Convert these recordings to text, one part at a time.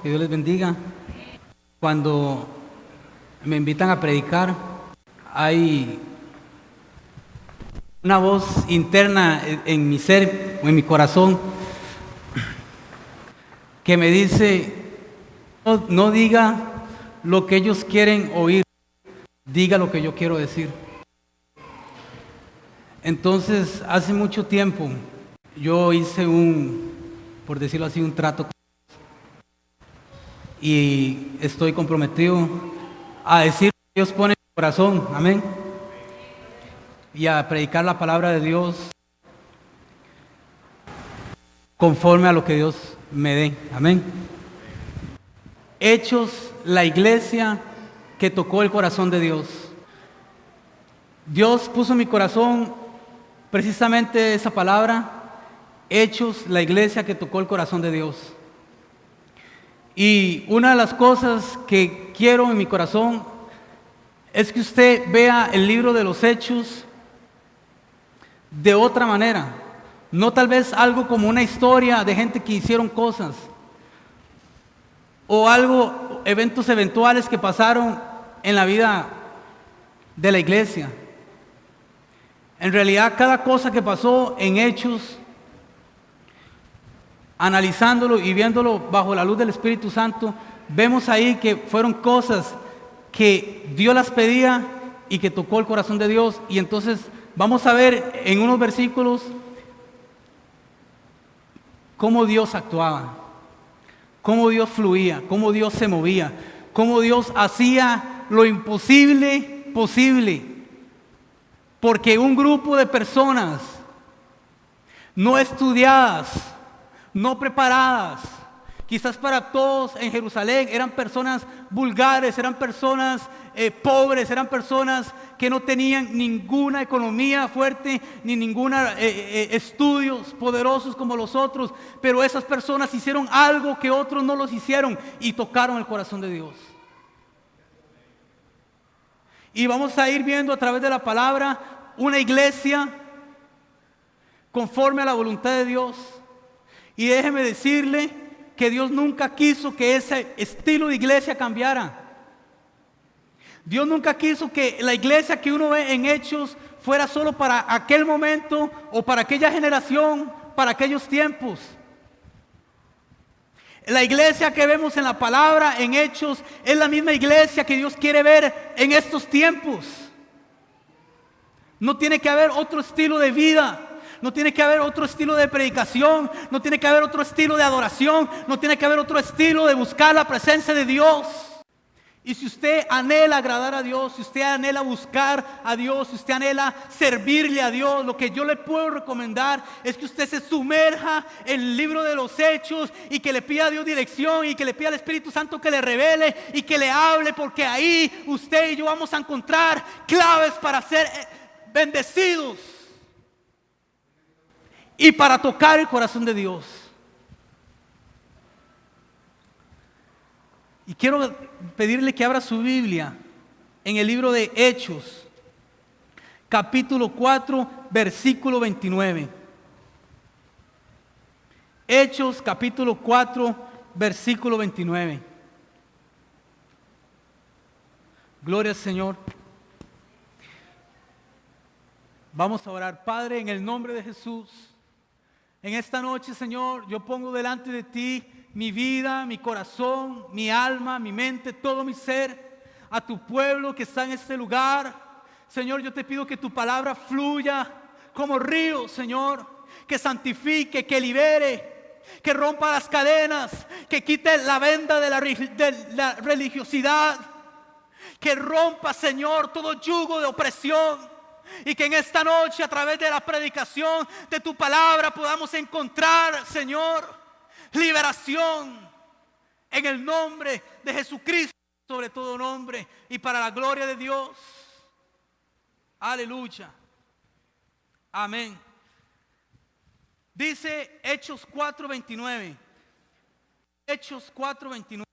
que Dios les bendiga. Cuando me invitan a predicar, hay una voz interna en mi ser o en mi corazón que me dice, no diga lo que ellos quieren oír, diga lo que yo quiero decir. Entonces, hace mucho tiempo, yo hice por decirlo así, un trato y estoy comprometido a decir lo que Dios pone en mi corazón, amén, y a predicar la palabra de Dios conforme a lo que Dios me dé, amén. Hechos, la iglesia que tocó el corazón de Dios. Dios puso en mi corazón precisamente esa palabra, Hechos, la iglesia que tocó el corazón de Dios. Y una de las cosas que quiero en mi corazón es que usted vea el libro de los Hechos de otra manera. No tal vez algo como una historia de gente que hicieron cosas o algo, eventos eventuales que pasaron en la vida de la iglesia. En realidad, cada cosa que pasó en Hechos, analizándolo y viéndolo bajo la luz del Espíritu Santo, vemos ahí que fueron cosas que Dios las pedía y que tocó el corazón de Dios. Y entonces vamos a ver en unos versículos cómo Dios actuaba, cómo Dios fluía, cómo Dios se movía, cómo Dios hacía lo imposible posible. Porque un grupo de personas no estudiadas, no preparadas, quizás para todos en Jerusalén eran personas vulgares, eran personas pobres, eran personas que no tenían ninguna economía fuerte, ni ninguna estudios poderosos como los otros, pero esas personas hicieron algo que otros no los hicieron y tocaron el corazón de Dios. Y vamos a ir viendo a través de la palabra una iglesia conforme a la voluntad de Dios. Y déjeme decirle que Dios nunca quiso que ese estilo de iglesia cambiara. Dios nunca quiso que la iglesia que uno ve en Hechos fuera solo para aquel momento o para aquella generación, para aquellos tiempos. La iglesia que vemos en la palabra, en Hechos, es la misma iglesia que Dios quiere ver en estos tiempos. No tiene que haber otro estilo de vida, no tiene que haber otro estilo de predicación, no tiene que haber otro estilo de adoración, no tiene que haber otro estilo de buscar la presencia de Dios. Y si usted anhela agradar a Dios, si usted anhela buscar a Dios, si usted anhela servirle a Dios, lo que yo le puedo recomendar es que usted se sumerja en el libro de los Hechos y que le pida a Dios dirección y que le pida al Espíritu Santo que le revele y que le hable, porque ahí usted y yo vamos a encontrar claves para ser bendecidos y para tocar el corazón de Dios. Y quiero pedirle que abra su Biblia en el libro de Hechos, capítulo 4, versículo 29. Hechos, capítulo 4, versículo 29. Gloria al Señor. Vamos a orar. Padre, en el nombre de Jesús, en esta noche, Señor, yo pongo delante de ti mi vida, mi corazón, mi alma, mi mente, todo mi ser, a tu pueblo que está en este lugar. Señor, yo te pido que tu palabra fluya como río, Señor, que santifique, que libere, que rompa las cadenas, que quite la venda de la religiosidad, que rompa, Señor, todo yugo de opresión. Y que en esta noche, a través de la predicación de tu palabra, podamos encontrar, Señor, liberación en el nombre de Jesucristo, sobre todo nombre, y para la gloria de Dios. Aleluya. Amén. Dice Hechos 4:29. Hechos 4:29.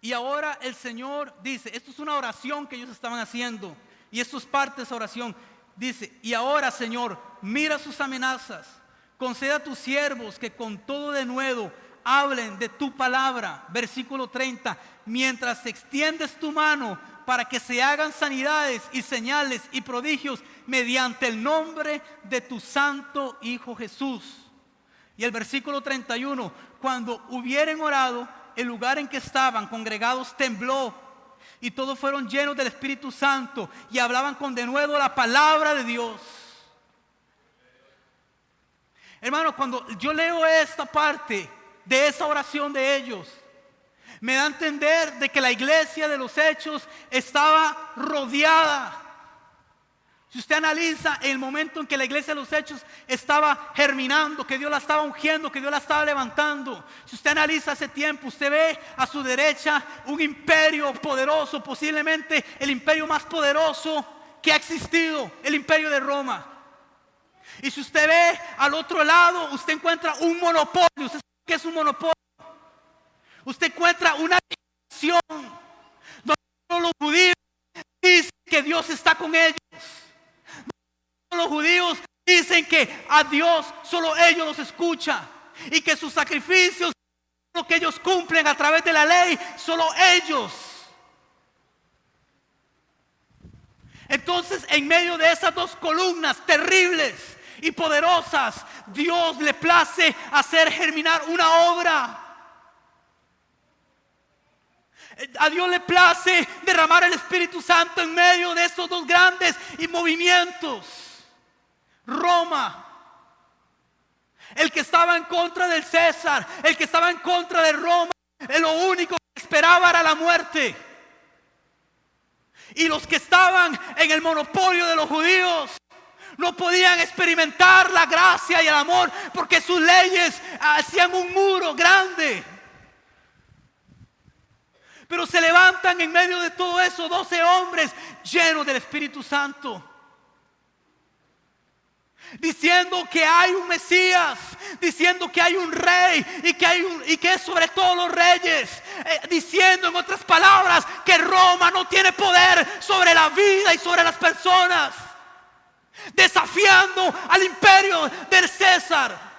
Y ahora el Señor dice, esto es una oración que ellos estaban haciendo, y esto es parte de esa oración. Dice, y ahora, Señor, mira sus amenazas, concede a tus siervos que con todo denuedo hablen de tu palabra. Versículo 30, mientras extiendes tu mano para que se hagan sanidades y señales y prodigios mediante el nombre de tu santo Hijo Jesús. Y el versículo 31, cuando hubieren orado, el lugar en que estaban congregados tembló y todos fueron llenos del Espíritu Santo y hablaban con denuedo la palabra de Dios. Hermano, cuando yo leo esta parte de esa oración de ellos, me da a entender de que la iglesia de los Hechos estaba rodeada. Si usted analiza el momento en que la iglesia de los Hechos estaba germinando, que Dios la estaba ungiendo, que Dios la estaba levantando. Si usted analiza ese tiempo, usted ve a su derecha un imperio poderoso, posiblemente el imperio más poderoso que ha existido, el imperio de Roma. Y si usted ve al otro lado, usted encuentra un monopolio. ¿Usted sabe qué es un monopolio? Usted encuentra una nación donde los judíos dicen que Dios está con ellos. Los judíos dicen que a Dios solo ellos los escuchan y que sus sacrificios, lo que ellos cumplen a través de la ley, solo ellos. Entonces, en medio de esas dos columnas terribles y poderosas, Dios le place hacer germinar una obra. A Dios le place derramar el Espíritu Santo en medio de esos dos grandes movimientos. Roma, el que estaba en contra del César, el que estaba en contra de Roma, lo único que esperaba era la muerte. Y los que estaban en el monopolio de los judíos no podían experimentar la gracia y el amor porque sus leyes hacían un muro grande. Pero se levantan en medio de todo eso 12 hombres llenos del Espíritu Santo, diciendo que hay un Mesías, diciendo que hay un rey y que es sobre todos los reyes, diciendo en otras palabras que Roma no tiene poder sobre la vida y sobre las personas, desafiando al imperio del César.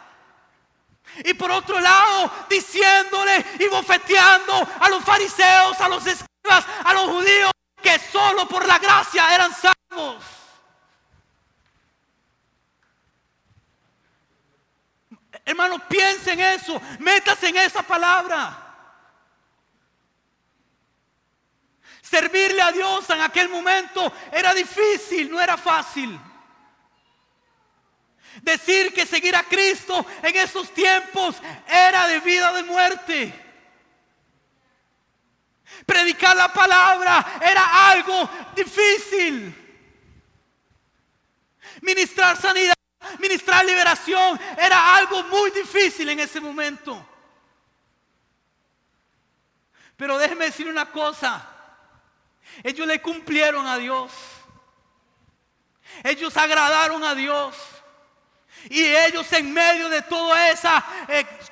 Y por otro lado, diciéndole y bofeteando a los fariseos, a los escribas, a los judíos, que solo por la gracia eran salvos. Hermano, piense en eso, métase en esa palabra. Servirle a Dios en aquel momento era difícil, no era fácil. Decir que seguir a Cristo en esos tiempos era de vida o de muerte. Predicar la palabra era algo difícil. Ministrar sanidad, ministrar liberación era algo muy difícil en ese momento. Pero déjeme decir una cosa. Ellos le cumplieron a Dios. Ellos agradaron a Dios. Y ellos en medio de todas esas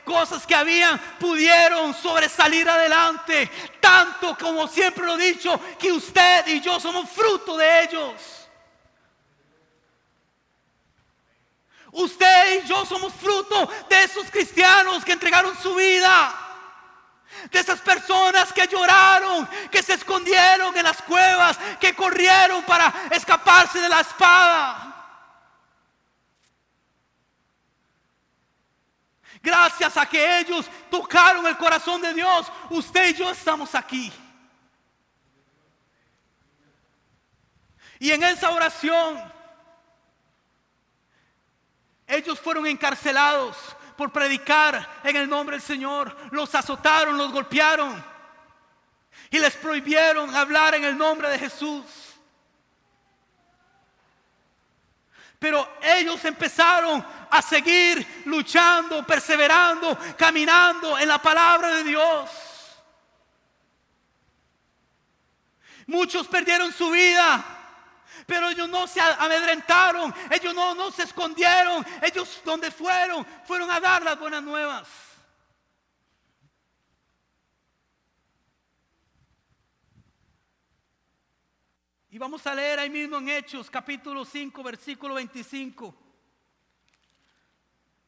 cosas que habían, pudieron sobresalir adelante. Tanto como siempre lo he dicho, que usted y yo somos fruto de ellos. Usted y yo somos fruto de esos cristianos que entregaron su vida. De esas personas que lloraron, que se escondieron en las cuevas, que corrieron para escaparse de la espada. Gracias a que ellos tocaron el corazón de Dios, usted y yo estamos aquí. Y en esa oración, ellos fueron encarcelados por predicar en el nombre del Señor. Los azotaron, los golpearon y les prohibieron hablar en el nombre de Jesús. Pero ellos empezaron a seguir luchando, perseverando, caminando en la palabra de Dios. Muchos perdieron su vida, pero ellos no se amedrentaron, ellos no se escondieron. Ellos donde fueron a dar las buenas nuevas. Y vamos a leer ahí mismo en Hechos capítulo 5 versículo 25.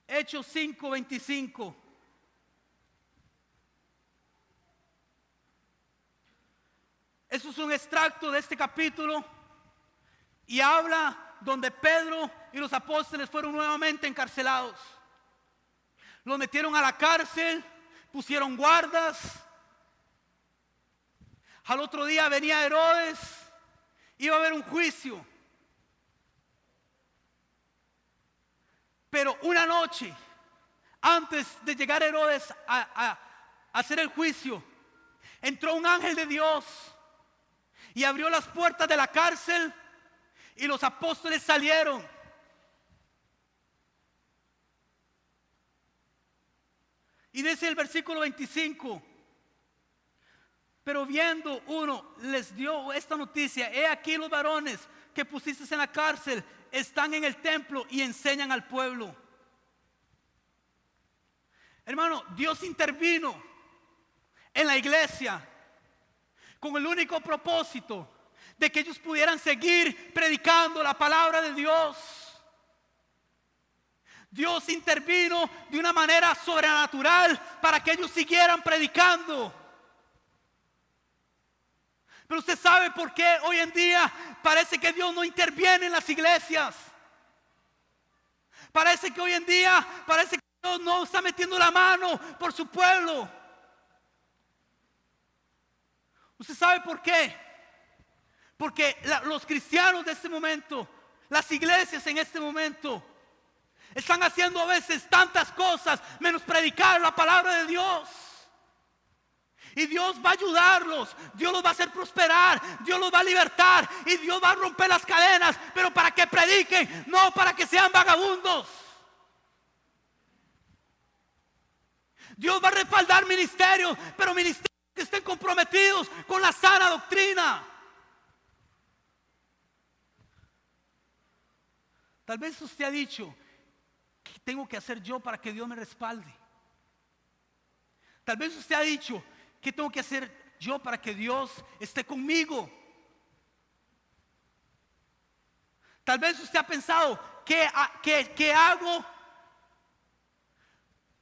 Hechos 5, 25. Esto es un extracto de este capítulo y habla donde Pedro y los apóstoles fueron nuevamente encarcelados. Los metieron a la cárcel, pusieron guardas. Al otro día venía Herodes, iba a haber un juicio. Pero una noche, antes de llegar Herodes a hacer el juicio, entró un ángel de Dios y abrió las puertas de la cárcel y los apóstoles salieron. Y dice el versículo 25: pero viendo uno, les dio esta noticia: he aquí los varones que pusiste en la cárcel están en el templo y enseñan al pueblo. Hermano, Dios intervino en la iglesia con el único propósito de que ellos pudieran seguir predicando la palabra de Dios. Dios intervino de una manera sobrenatural para que ellos siguieran predicando. Pero usted sabe por qué hoy en día parece que Dios no interviene en las iglesias. Parece que hoy en día parece que Dios no está metiendo la mano por su pueblo. ¿Usted sabe por qué? Porque los cristianos de este momento, las iglesias en este momento, están haciendo a veces tantas cosas menos predicar la palabra de Dios. Y Dios va a ayudarlos, Dios los va a hacer prosperar, Dios los va a libertar y Dios va a romper las cadenas, pero para que prediquen, no para que sean vagabundos. Dios va a respaldar ministerios, pero ministerios que estén comprometidos con la sana doctrina. Tal vez usted ha dicho: ¿qué tengo que hacer yo para que Dios me respalde? Tal vez usted ha dicho: ¿qué tengo que hacer yo para que Dios esté conmigo? Tal vez usted ha pensado: ¿qué hago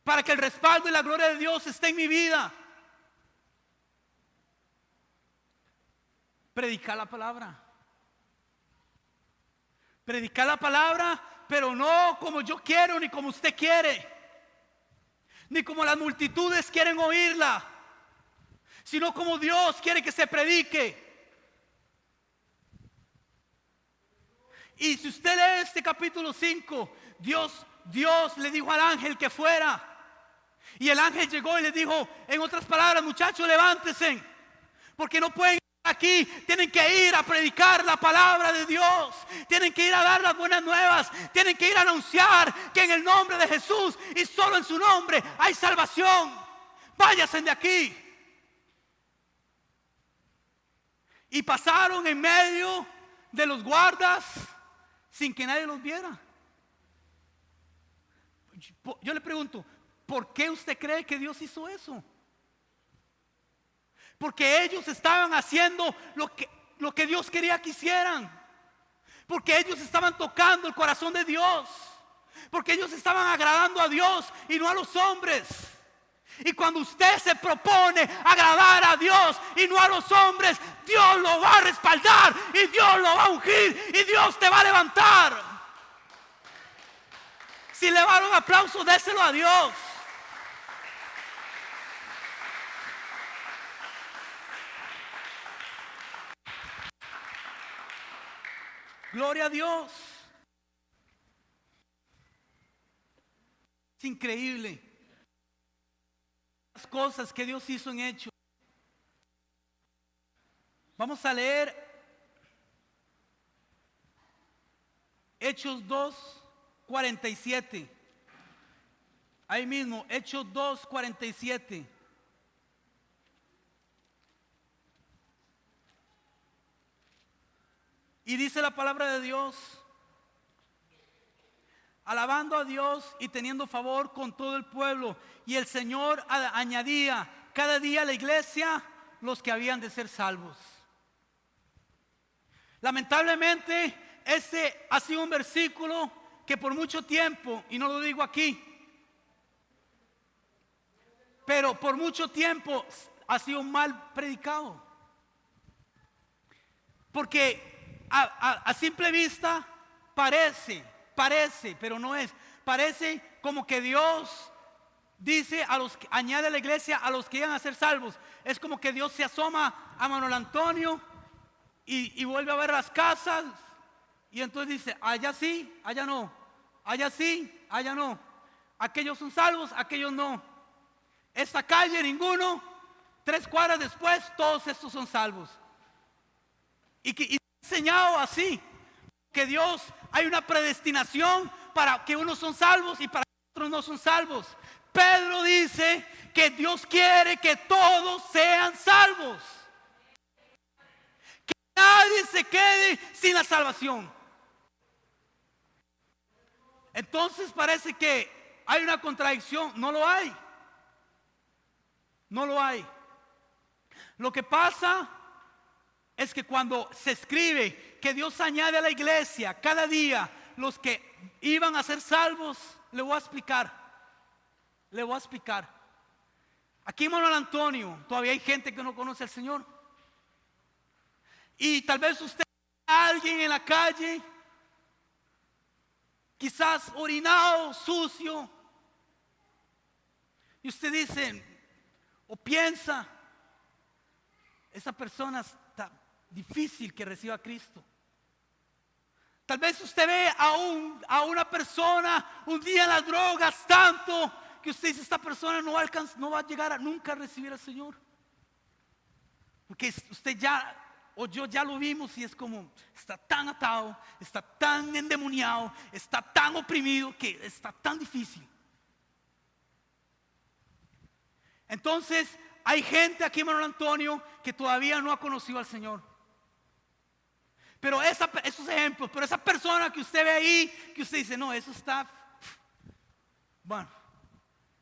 para que el respaldo y la gloria de Dios esté en mi vida? Predicar la palabra. Predicar la palabra, pero no como yo quiero, ni como usted quiere, ni como las multitudes quieren oírla, sino como Dios quiere que se predique. Y si usted lee este capítulo 5, Dios le dijo al ángel que fuera. Y el ángel llegó y le dijo, en otras palabras: muchachos, levántense, porque no pueden ir aquí, tienen que ir a predicar la palabra de Dios, tienen que ir a dar las buenas nuevas, tienen que ir a anunciar que en el nombre de Jesús y solo en su nombre hay salvación. Váyanse de aquí. Y pasaron en medio de los guardas sin que nadie los viera. Yo le pregunto: ¿por qué usted cree que Dios hizo eso? Porque ellos estaban haciendo lo que Dios quería que hicieran. Porque ellos estaban tocando el corazón de Dios. Porque ellos estaban agradando a Dios y no a los hombres. Y cuando usted se propone agradar a Dios y no a los hombres, Dios lo va a respaldar y Dios lo va a ungir y Dios te va a levantar. Si le va a dar un aplauso, déselo a Dios. Gloria a Dios. Es increíble las cosas que Dios hizo en Hechos. Vamos a leer Hechos 2:47. Ahí mismo, Hechos 2:47. Y dice la palabra de Dios: alabando a Dios y teniendo favor con todo el pueblo, y el Señor añadía cada día a la iglesia los que habían de ser salvos. Lamentablemente, ese ha sido un versículo que por mucho tiempo, y no lo digo aquí, pero por mucho tiempo ha sido mal predicado. Porque a simple vista parece, pero no es. Parece como que Dios dice añade a la iglesia a los que iban a ser salvos. Es como que Dios se asoma a Manuel Antonio y vuelve a ver las casas. Y entonces dice, allá sí, allá no. Allá sí, allá no. Aquellos son salvos, aquellos no. Esta calle ninguno. 3 cuadras después todos estos son salvos. Y enseñado así, que Dios hay una predestinación para que unos son salvos y para otros no son salvos. Pedro dice que Dios quiere que todos sean salvos, que nadie se quede sin la salvación. Entonces parece que hay una contradicción. No lo hay. No lo hay. Lo que pasa es que cuando se escribe que Dios añade a la iglesia cada día los que iban a ser salvos, le voy a explicar. Aquí en Manuel Antonio todavía hay gente que no conoce al Señor. Y tal vez usted, alguien en la calle, quizás orinado, sucio, y usted dice o piensa, esa persona está difícil que reciba a Cristo. Tal vez usted ve a una persona un día en las drogas tanto que usted dice, esta persona no va a llegar a nunca a recibir al Señor. Porque usted ya, o yo ya lo vimos y es como, está tan atado, está tan endemoniado, está tan oprimido que está tan difícil. Entonces, hay gente aquí en Manuel Antonio que todavía no ha conocido al Señor. Pero esos ejemplos, pero esa persona que usted ve ahí, que usted dice, no, eso está, bueno,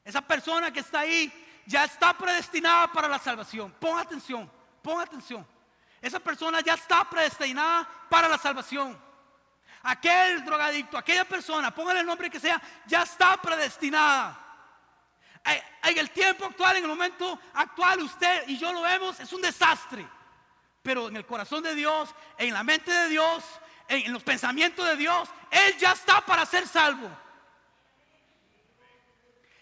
esa persona que está ahí ya está predestinada para la salvación. Ponga atención. Esa persona ya está predestinada para la salvación. Aquel drogadicto, aquella persona, póngale el nombre que sea, ya está predestinada. En el tiempo actual, en el momento actual, usted y yo lo vemos, es un desastre. Pero en el corazón de Dios, en la mente de Dios, en los pensamientos de Dios, Él ya está para ser salvo.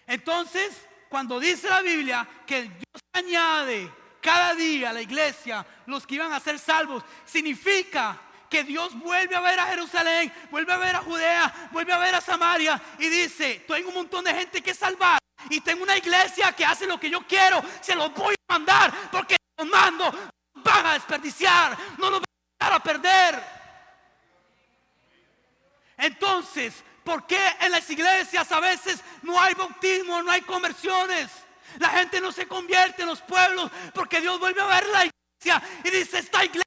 Entonces, cuando dice la Biblia que Dios añade cada día a la iglesia los que iban a ser salvos, significa que Dios vuelve a ver a Jerusalén, vuelve a ver a Judea, vuelve a ver a Samaria y dice, tengo un montón de gente que salvar y tengo una iglesia que hace lo que yo quiero, se los voy a mandar porque los mando, no van a desperdiciar, no los van a echar a perder. Entonces, ¿por qué en las iglesias a veces no hay bautismo, no hay conversiones? La gente no se convierte en los pueblos porque Dios vuelve a ver la iglesia y dice, esta iglesia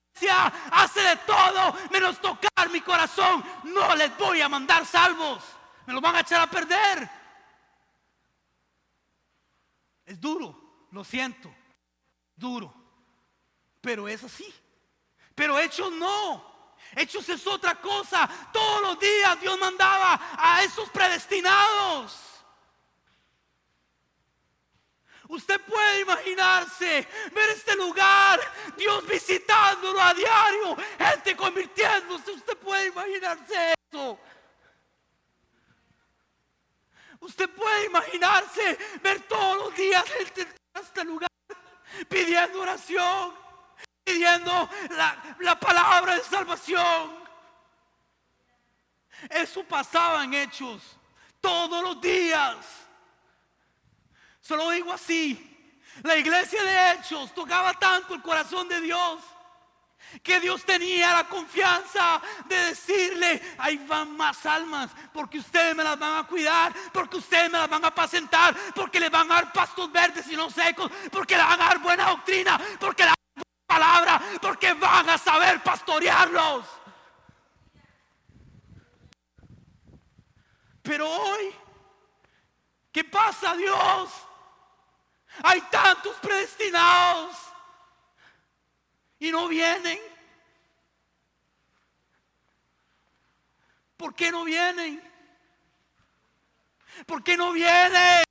hace de todo menos tocar mi corazón. No les voy a mandar salvos, me los van a echar a perder. Es duro, lo siento, duro, pero es así. Pero Hechos no. Hechos es otra cosa. Todos los días Dios mandaba a esos predestinados. Usted puede imaginarse ver este lugar, Dios visitándolo a diario, gente convirtiéndose. Usted puede imaginarse eso. Usted puede imaginarse ver todos los días gente en este lugar pidiendo oración, pidiendo la palabra de salvación. Eso pasaba en Hechos todos los días. Se lo digo así, la iglesia de Hechos tocaba tanto el corazón de Dios que Dios tenía la confianza de decirle, ahí van más almas, porque ustedes me las van a cuidar, porque ustedes me las van a apacentar, porque les van a dar pastos verdes y no secos, porque les van a dar buena doctrina, porque les van a dar buena palabra, porque van a saber pastorearlos. Pero hoy, ¿qué pasa, Dios? Hay tantos predestinados y no vienen. ¿Por qué no vienen? ¿Por qué no vienen?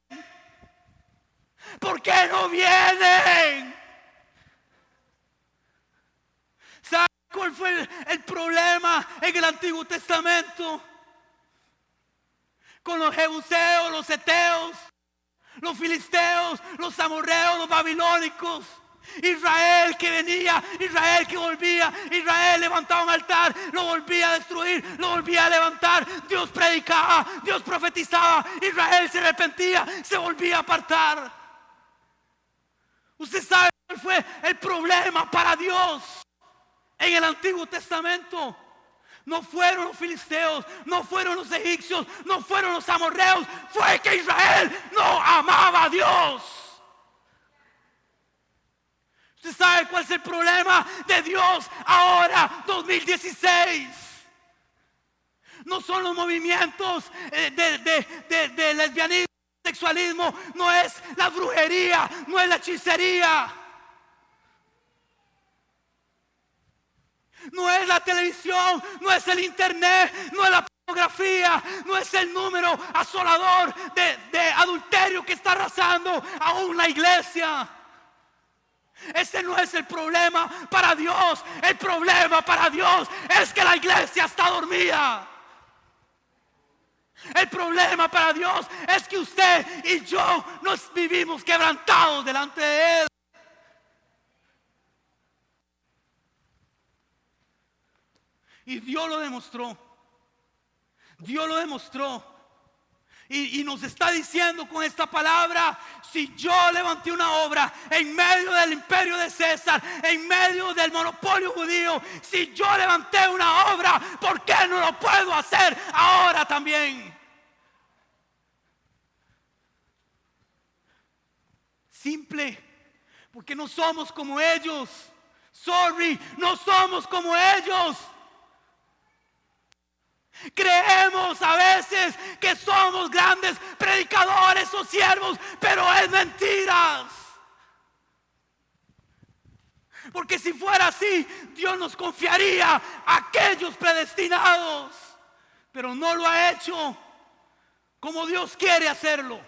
¿Por qué no vienen? ¿Sabe cuál fue el problema en el Antiguo Testamento? Con los jebuseos, los heteos, los filisteos, los amorreos, los babilónicos. Israel que venía, Israel que volvía, Israel levantaba un altar, lo volvía a destruir, lo volvía a levantar. Dios predicaba, Dios profetizaba, Israel se arrepentía, se volvía a apartar. Usted sabe cuál fue el problema para Dios en el Antiguo Testamento. No fueron los filisteos, no fueron los egipcios, no fueron los amorreos, fue que Israel no amaba a Dios. ¿Usted sabe cuál es el problema de Dios ahora, 2016? No son los movimientos de lesbianismo, sexualismo, no es la brujería, no es la hechicería, no es la televisión, no es el internet, no es la pornografía, no es el número asolador de adulterio que está arrasando aún la iglesia. Ese no es el problema para Dios. El problema para Dios es que la iglesia está dormida. El problema para Dios es que usted y yo nos vivimos quebrantados delante de Él. Y Dios lo demostró. Dios lo demostró. Y nos está diciendo con esta palabra: si yo levanté una obra en medio del imperio de César, en medio del monopolio judío, si yo levanté una obra, ¿por qué no lo puedo hacer ahora también? Simple, porque no somos como ellos. Sorry, no somos como ellos. Creemos a veces que somos grandes predicadores o siervos, pero es mentiras. Porque si fuera así, Dios nos confiaría a aquellos predestinados, pero no lo ha hecho como Dios quiere hacerlo.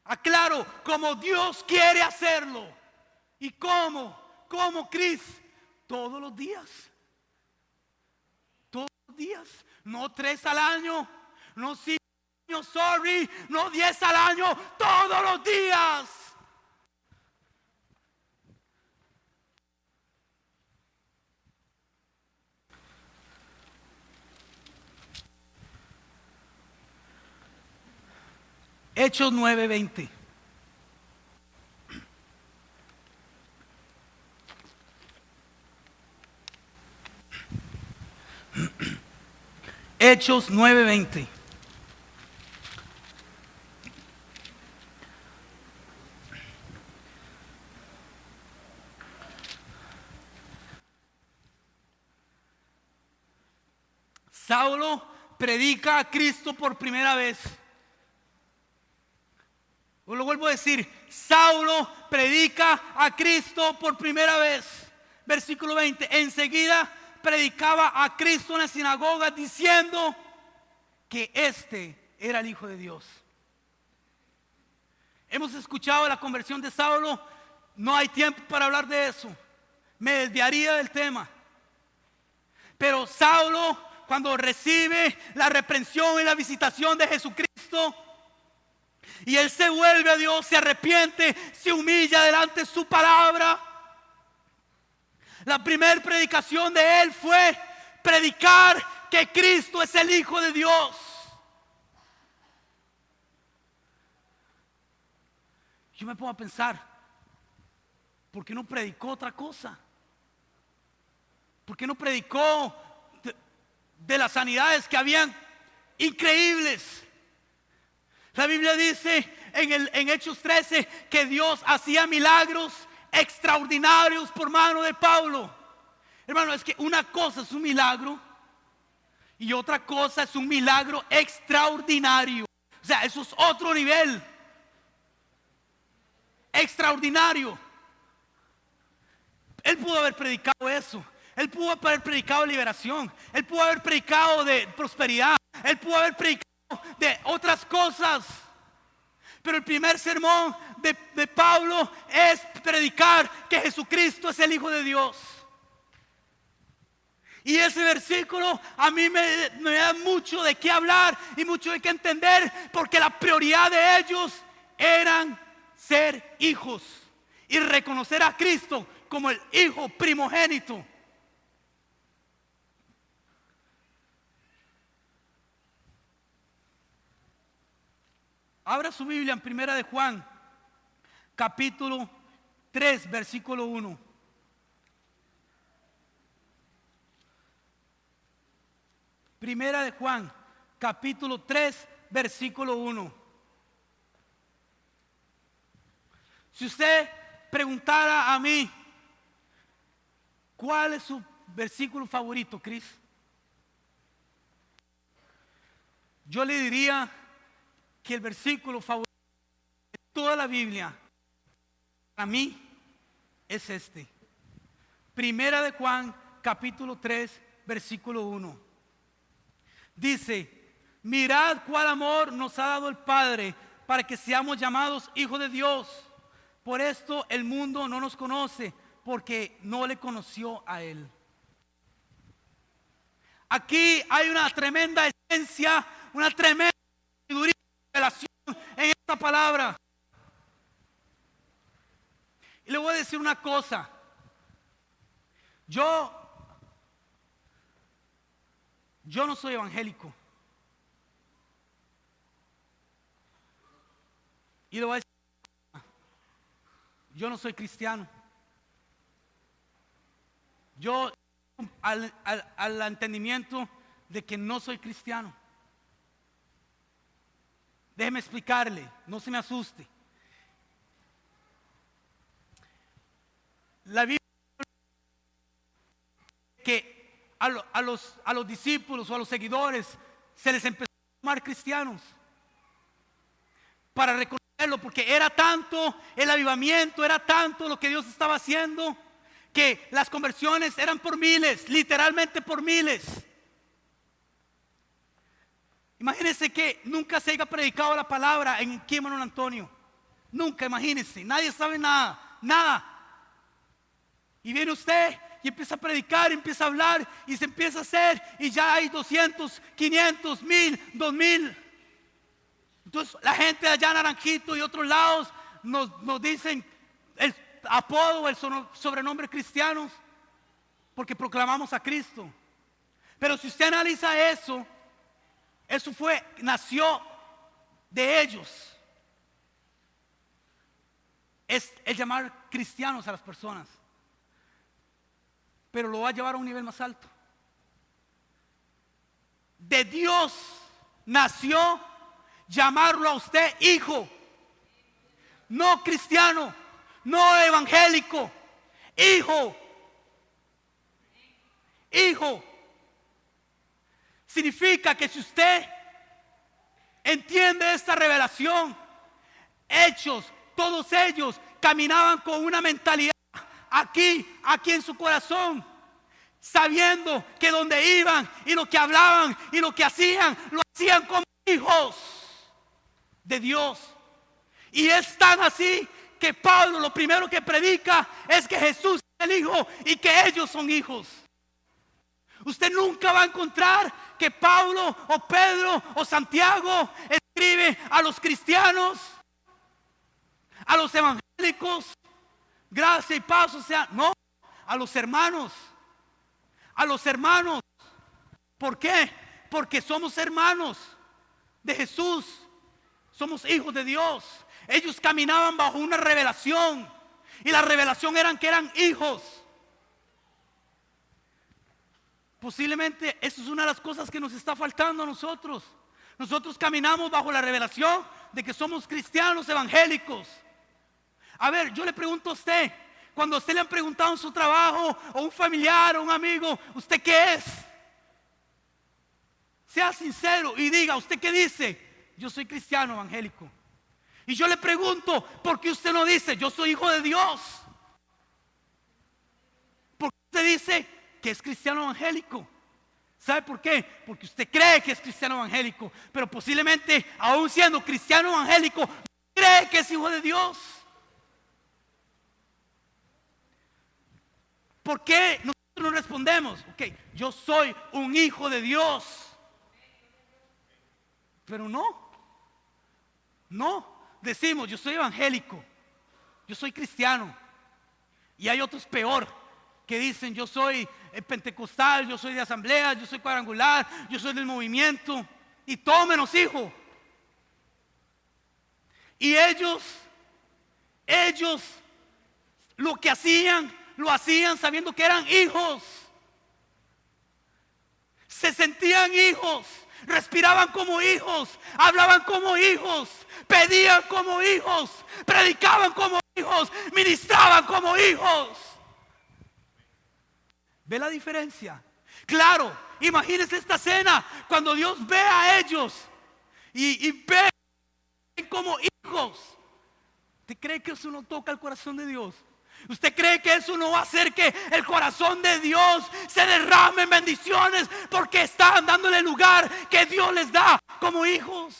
Aclaro, como Dios quiere hacerlo. ¿Y cómo? ¿Cómo, Cris? Todos los días. Días, no 3 al año, no 5 años, sorry, no 10 al año, todos los días. Hechos 9:20. Hechos 9:20. Saulo predica a Cristo por primera vez. Lo vuelvo a decir, Saulo predica a Cristo por primera vez. Versículo 20. Enseguida predicaba a Cristo en la sinagoga diciendo que este era el Hijo de Dios. Hemos escuchado la conversión de Saulo. No hay tiempo para hablar de eso. Me desviaría del tema. Pero Saulo, cuando recibe la reprensión y la visitación de Jesucristo, y él se vuelve a Dios, se arrepiente, se humilla delante de su palabra. La primera predicación de él fue predicar que Cristo es el Hijo de Dios. Yo me pongo a pensar, ¿por qué no predicó otra cosa? ¿Por qué no predicó de las sanidades que habían increíbles? La Biblia dice en Hechos 13 que Dios hacía milagros extraordinarios por mano de Pablo. Hermano, es que una cosa es un milagro y otra cosa es un milagro extraordinario. O sea, eso es otro nivel. Extraordinario. Él pudo haber predicado eso. Él pudo haber predicado liberación. Él pudo haber predicado de prosperidad. Él pudo haber predicado de otras cosas. Pero el primer sermón de Pablo es predicar que Jesucristo es el Hijo de Dios. Y ese versículo a mí me da mucho de qué hablar y mucho de qué entender, porque la prioridad de ellos eran ser hijos y reconocer a Cristo como el hijo primogénito. Abra su Biblia en Primera de Juan, capítulo 3, versículo 1. Primera de Juan, capítulo 3, versículo 1. Si usted preguntara a mí, ¿cuál es su versículo favorito, Chris? Yo le diría que el versículo favorito de toda la Biblia, para mí, es este. Primera de Juan, capítulo 3, versículo 1. Dice: mirad cuál amor nos ha dado el Padre para que seamos llamados hijos de Dios. Por esto el mundo no nos conoce, porque no le conoció a Él. Aquí hay una tremenda esencia, una tremenda revelación en esta palabra. Y le voy a decir una cosa. Yo no soy evangélico. Y le voy a decir, yo no soy cristiano. Yo al entendimiento de que no soy cristiano. Déjeme explicarle, no se me asuste. La Biblia dice que a los discípulos o a los seguidores se les empezó a llamar cristianos para reconocerlo, porque era tanto el avivamiento, era tanto lo que Dios estaba haciendo, que las conversiones eran por miles, literalmente por miles. Imagínense que nunca se haya predicado la palabra aquí en Manuel Antonio. Nunca, imagínense, nadie sabe nada. Y viene usted y empieza a predicar, empieza a hablar y se empieza a hacer, y ya hay 200, 500, 1000, 2000. Entonces la gente de allá en Naranjito y otros lados nos dicen el apodo o el sobrenombre cristianos, porque proclamamos a Cristo. Pero si usted analiza eso nació de ellos. Es el llamar cristianos a las personas, pero lo va a llevar a un nivel más alto. De Dios nació llamarlo a usted hijo, no cristiano, no evangélico, hijo. Hijo significa que si usted entiende esta revelación, Hechos, todos ellos caminaban con una mentalidad aquí en su corazón, sabiendo que donde iban y lo que hablaban y lo que hacían, lo hacían como hijos de Dios. Y es tan así que Pablo lo primero que predica es que Jesús es el Hijo y que ellos son hijos. Usted nunca va a encontrar que Pablo o Pedro o Santiago escribe a los cristianos, a los evangélicos, gracia y paz, o sea, no, a los hermanos. A los hermanos. ¿Por qué? Porque somos hermanos de Jesús. Somos hijos de Dios. Ellos caminaban bajo una revelación, y la revelación eran que eran hijos. Posiblemente eso es una de las cosas que nos está faltando a nosotros. Nosotros caminamos bajo la revelación de que somos cristianos evangélicos. A ver, yo le pregunto a usted, cuando a usted le han preguntado en su trabajo, o un familiar, o un amigo, ¿usted qué es? Sea sincero y diga, ¿usted qué dice? Yo soy cristiano evangélico. Y yo le pregunto, ¿por qué usted no dice, yo soy hijo de Dios? ¿Por qué usted dice que es cristiano evangélico? ¿Sabe por qué? Porque usted cree que es cristiano evangélico, pero posiblemente, aún siendo cristiano evangélico, no cree que es hijo de Dios. ¿Por qué nos nos respondemos, ok, yo soy un hijo de Dios. Pero no, decimos, yo soy evangélico, yo soy cristiano. Y hay otros peor, que dicen, yo soy pentecostal, yo soy de asamblea, yo soy cuadrangular, yo soy del movimiento. Y todo menos hijo. Y ellos lo que hacían, lo hacían sabiendo que eran hijos. Se sentían hijos, respiraban como hijos, hablaban como hijos, pedían como hijos, predicaban como hijos, ministraban como hijos. ¿Ve la diferencia? Claro, imagínense esta escena cuando Dios ve a ellos y ve como hijos. ¿Usted cree que eso no toca el corazón de Dios? ¿Usted cree que eso no va a hacer que el corazón de Dios se derrame en bendiciones porque están dándole el lugar que Dios les da como hijos?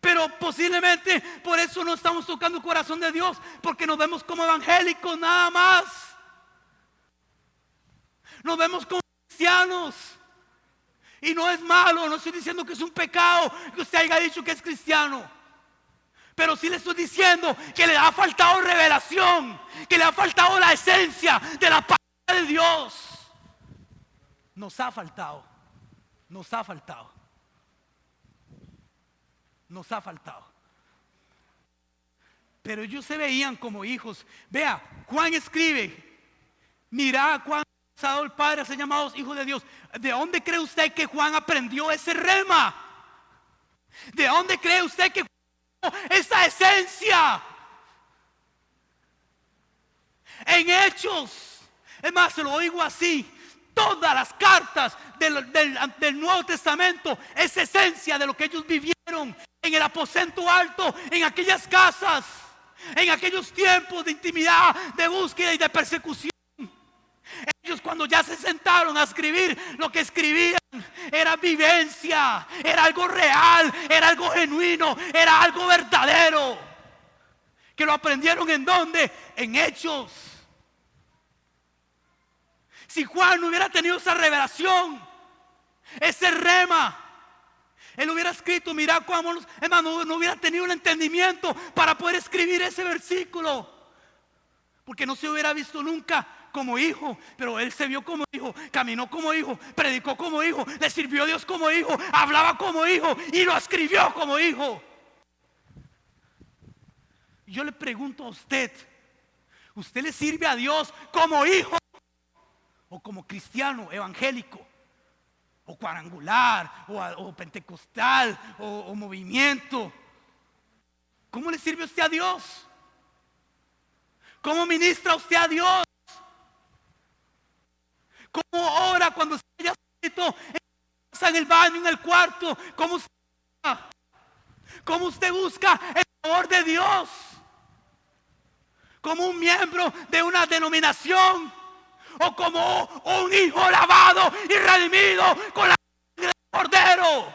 Pero posiblemente por eso no estamos tocando el corazón de Dios, porque nos vemos como evangélicos nada más. Nos vemos como cristianos. Y no es malo, no estoy diciendo que es un pecado que usted haya dicho que es cristiano. Pero sí le estoy diciendo que le ha faltado revelación, que le ha faltado la esencia de la palabra de Dios. Nos ha faltado. Pero ellos se veían como hijos. Vea, Juan escribe, mira cuán dado el Padre a ser llamados hijos de Dios. ¿De dónde cree usted que Juan aprendió ese rema? ¿De dónde cree usted que esa esencia? En Hechos. Es más, se lo oigo así. Todas las cartas del Nuevo Testamento es esencia de lo que ellos vivieron en el aposento alto, en aquellas casas, en aquellos tiempos de intimidad, de búsqueda y de persecución. Ellos cuando ya se sentaron a escribir, lo que escribían era vivencia, era algo real, era algo genuino, era algo verdadero. Que lo aprendieron ¿en dónde? En Hechos. Si Juan no hubiera tenido esa revelación, ese rema, él hubiera escrito, mira cómo, hermano, no hubiera tenido el entendimiento para poder escribir ese versículo, porque no se hubiera visto nunca como hijo. Pero él se vio como hijo, caminó como hijo, predicó como hijo, le sirvió a Dios como hijo, hablaba como hijo y lo escribió como hijo. Yo le pregunto a usted, ¿usted le sirve a Dios como hijo o como cristiano evangélico o cuadrangular o pentecostal o movimiento? ¿Cómo le sirve usted a Dios? ¿Cómo ministra usted a Dios? ¿Cómo ora cuando usted ya está en el baño, en el cuarto? ¿Cómo usted busca el favor de Dios? ¿Como un miembro de una denominación o como un hijo lavado y redimido con la sangre del Cordero?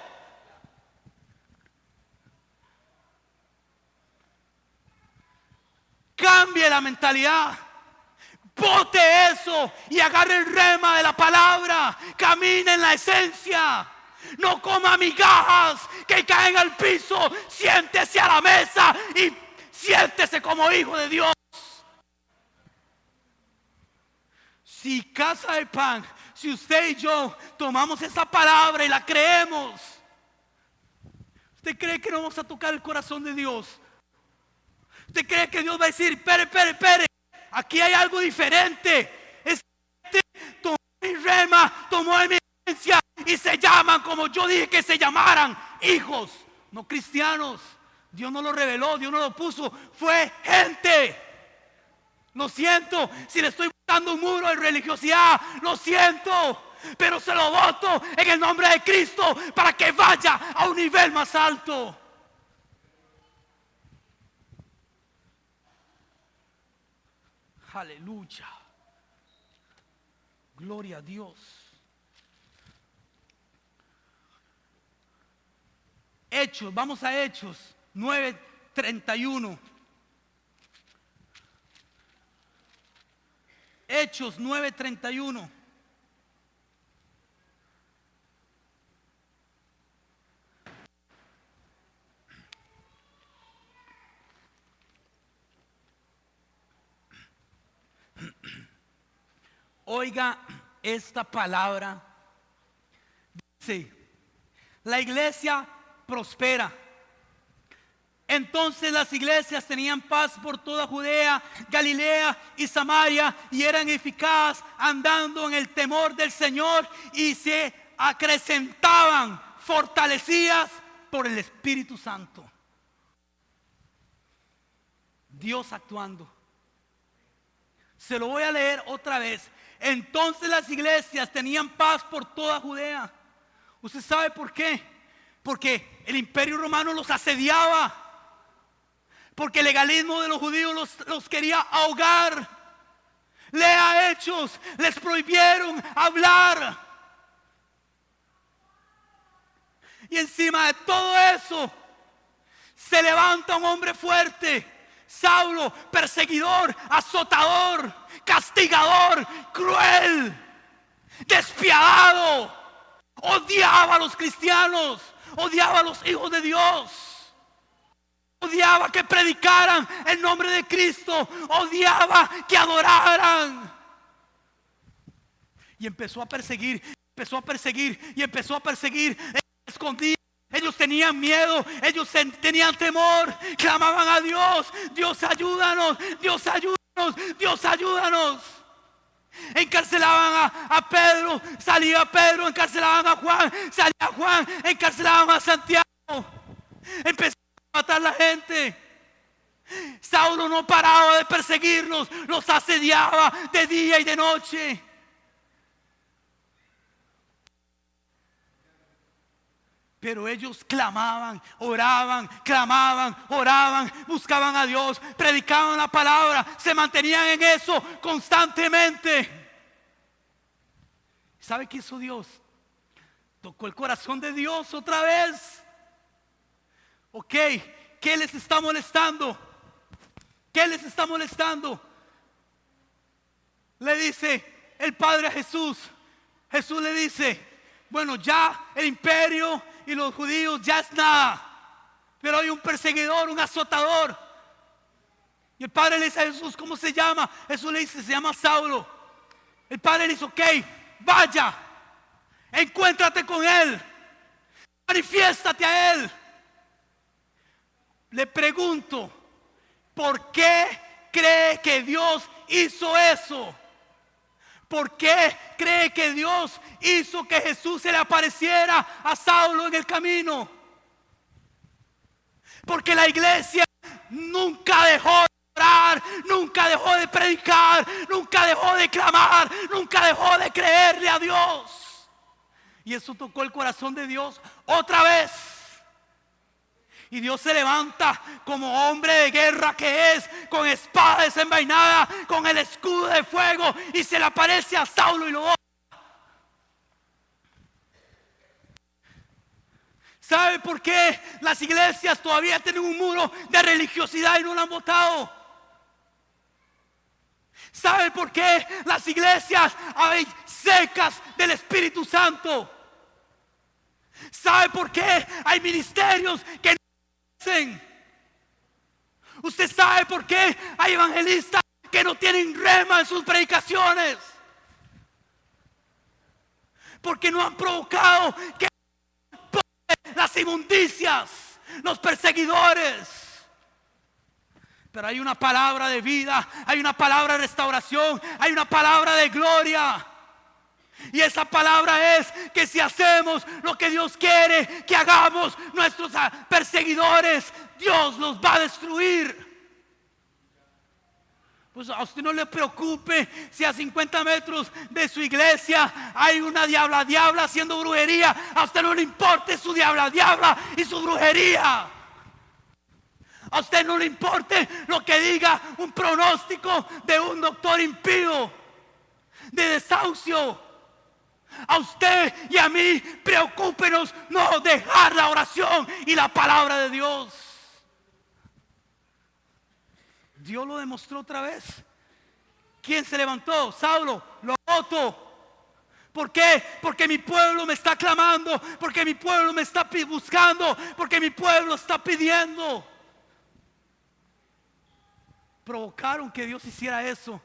Cambie la mentalidad. Bote eso y agarre el rema de la palabra. Camine en la esencia. No coma migajas que caen al piso. Siéntese a la mesa y siéntese como hijo de Dios. Si Casa de Pan, si usted y yo tomamos esa palabra y la creemos, ¿usted cree que no vamos a tocar el corazón de Dios? ¿Usted cree que Dios va a decir, espere, aquí hay algo diferente? Este tomó mi rema, tomó mi esencia y se llaman como yo dije que se llamaran, hijos, no cristianos. Dios no lo reveló, Dios no lo puso, fue gente. Lo siento si le estoy botando un muro de religiosidad, lo siento, pero se lo voto en el nombre de Cristo para que vaya a un nivel más alto. Aleluya. Gloria a Dios. Hechos, vamos a Hechos 9:31. Hechos 9:31. Oiga esta palabra. Dice: la iglesia prospera. Entonces las iglesias tenían paz por toda Judea, Galilea y Samaria, y eran eficaces andando en el temor del Señor, y se acrecentaban, fortalecidas por el Espíritu Santo. Dios actuando. Se lo voy a leer otra vez. Entonces las iglesias tenían paz por toda Judea. ¿Usted sabe por qué? Porque el imperio romano los asediaba. Porque el legalismo de los judíos los quería ahogar. Lea Hechos, les prohibieron hablar. Y encima de todo eso, se levanta un hombre fuerte, Saulo, perseguidor, azotador, castigador, cruel, despiadado. Odiaba a los cristianos, odiaba a los hijos de Dios. Odiaba que predicaran el nombre de Cristo. Odiaba que adoraran. Y empezó a perseguir, y empezó a perseguir. Escondía. Ellos tenían miedo, ellos tenían temor. Clamaban a Dios: Dios, ayúdanos, Dios, ayúdanos, Dios, ayúdanos. Encarcelaban a Pedro, salía Pedro. Encarcelaban a Juan, salía Juan. Encarcelaban a Santiago. Empezó a matar a la gente. Saulo no paraba de perseguirlos, los asediaba de día y de noche. Pero ellos clamaban, oraban, buscaban a Dios, predicaban la palabra, se mantenían en eso constantemente. ¿Sabe qué hizo Dios? Tocó el corazón de Dios otra vez. Ok, ¿qué les está molestando? ¿Qué les está molestando? Le dice el Padre a Jesús. Jesús le dice: bueno, ya el imperio y los judíos ya es nada, pero hay un perseguidor, un azotador. Y el Padre le dice a Jesús: ¿cómo se llama? Jesús le dice: se llama Saulo. El Padre le dice: ok, vaya, encuéntrate con él, manifiéstate a él. Le pregunto: ¿por qué cree que Dios hizo eso? ¿Por qué cree que Dios hizo que Jesús se le apareciera a Saulo en el camino? Porque la iglesia nunca dejó de orar, nunca dejó de predicar, nunca dejó de clamar, nunca dejó de creerle a Dios. Y eso tocó el corazón de Dios otra vez. Y Dios se levanta como hombre de guerra que es, con espada desenvainada, con el escudo de fuego, y se le aparece a Saulo y lo bota. ¿Sabe por qué las iglesias todavía tienen un muro de religiosidad y no lo han botado? ¿Sabe por qué las iglesias hay secas del Espíritu Santo? ¿Sabe por qué hay ministerios que no hacen? ¿Usted sabe por qué hay evangelistas que no tienen rema en sus predicaciones? Porque no han provocado que las inmundicias, los perseguidores. Pero hay una palabra de vida, hay una palabra de restauración, hay una palabra de gloria. Y esa palabra es que si hacemos lo que Dios quiere que hagamos, nuestros perseguidores, Dios los va a destruir. Pues a usted no le preocupe si a 50 metros de su iglesia hay una diabla haciendo brujería. A usted no le importe su diabla y su brujería. A usted no le importe lo que diga un pronóstico de un doctor impío, de desahucio. A usted y a mí, preocúpenos no dejar la oración y la palabra de Dios. Dios lo demostró otra vez. ¿Quién se levantó? Saulo. Lo voto. ¿Por qué? Porque mi pueblo me está clamando, porque mi pueblo me está buscando, porque mi pueblo está pidiendo. Provocaron que Dios hiciera eso.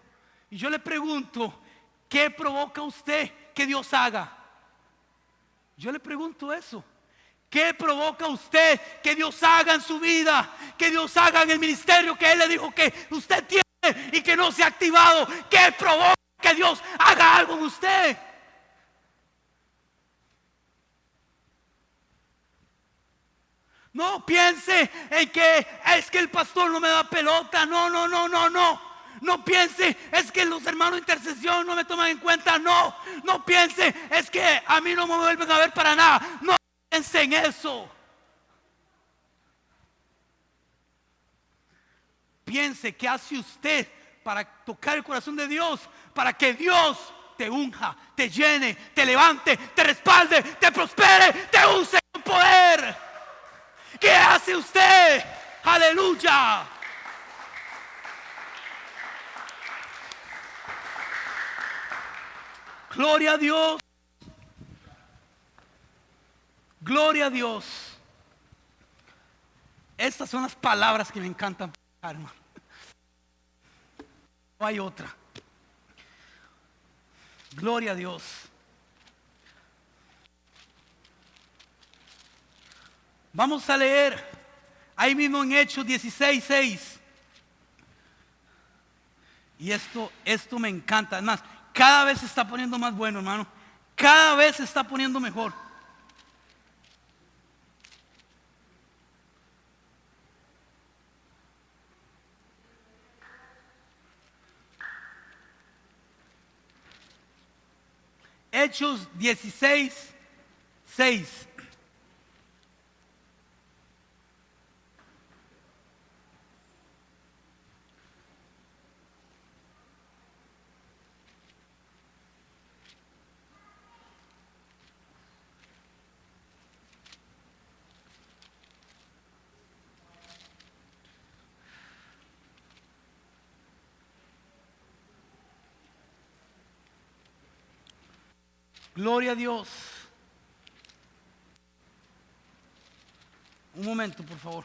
Y yo le pregunto, ¿qué provoca usted que Dios haga? Yo le pregunto eso. ¿Qué provoca usted que Dios haga en su vida? Que Dios haga en el ministerio que Él le dijo que usted tiene y que no se ha activado. ¿Qué provoca que Dios haga algo en usted? No piense en que es que el pastor no me da pelota. No. No piense es que los hermanos de intercesión no me toman en cuenta. No piense es que a mí no me vuelven a ver para nada. No piense en eso. Piense qué hace usted para tocar el corazón de Dios, para que Dios te unja, te llene, te levante, te respalde, te prospere, te use con poder. ¿Qué hace usted? Aleluya. Gloria a Dios. Gloria a Dios. Estas son las palabras que me encantan, hermano. No hay otra. Gloria a Dios. Vamos a leer ahí mismo en Hechos 16:6. Y esto me encanta. Además, cada vez se está poniendo más bueno, hermano. Cada vez se está poniendo mejor. Hechos 16:6. Gloria a Dios. Un momento, por favor.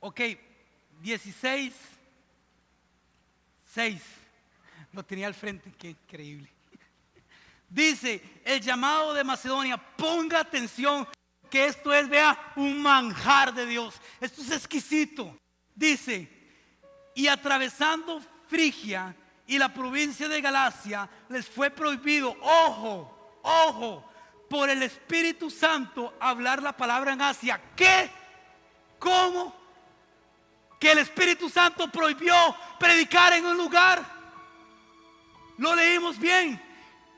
Ok, 16:6. Lo tenía al frente, qué increíble. Dice, el llamado de Macedonia, ponga atención, que esto es, vea, un manjar de Dios. Esto es exquisito. Dice, y atravesando Frigia y la provincia de Galacia, les fue prohibido, ojo, por el Espíritu Santo hablar la palabra en Asia. ¿Qué? ¿Cómo? Que el Espíritu Santo prohibió predicar en un lugar. Lo leímos bien.